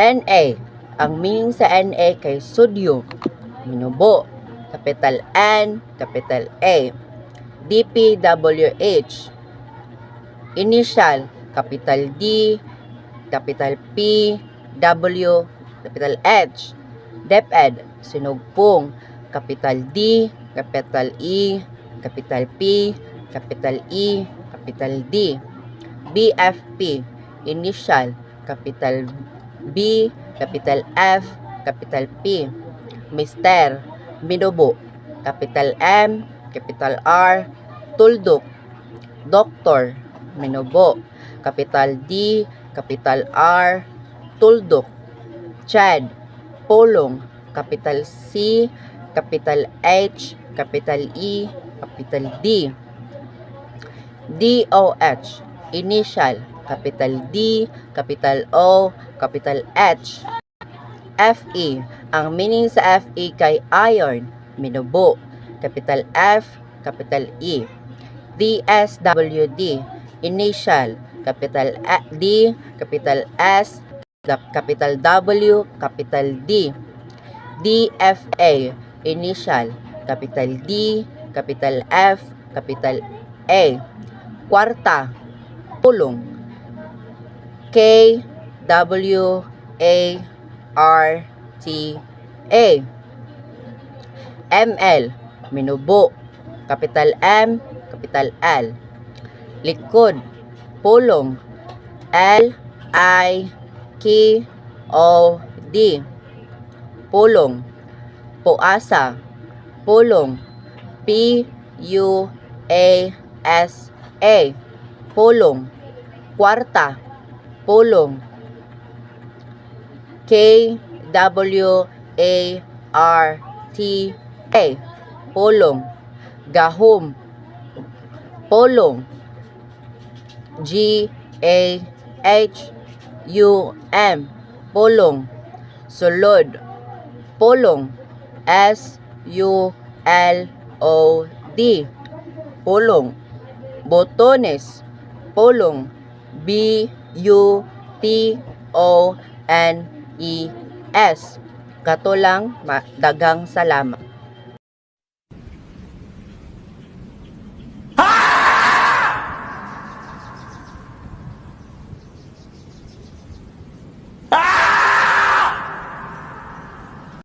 Na. Ang meaning sa Na kay sodium. Minubo. Capital N, capital A. DPWH. Initial. Capital D, capital P, W, capital H. DepEd. Sinugpong. Capital D, capital E, capital P, capital E, capital D. BFP. Initial. Capital B, capital F, capital P. Mister. Minubo. Capital M, capital R. Tuldok. Doktor. Minubo. Capital D, capital R. Tuldok. Chad. Pulong. Capital C, capital H, capital E, capital D. DOH. Initial. Capital D, capital O, capital H. FE. Ang meaning sa FE kay iron. Minubo. Capital F, capital E. DSWD. Initial. Capital D, capital S, capital W, capital D. DFA. Initial. Capital D, capital F, capital A. Kwarta. Pulong. K, W, A, R, T, A. ML. Minubo. Capital M, capital L. Likod. Pulong. L, I, K, O, D. Pulong. Puasa. Pulong. P, U, A, S, A. Pulong. Kwarta. Pulong. K, W, A, R, T, A. Pulong. Gahom. Pulong. G, A, H, U, M. Pulong. Sulod. Pulong. S, U, L, O, D. Pulong. Botones. Pulong. B, U, T, O, N, E, S. Katulang daghang salamat.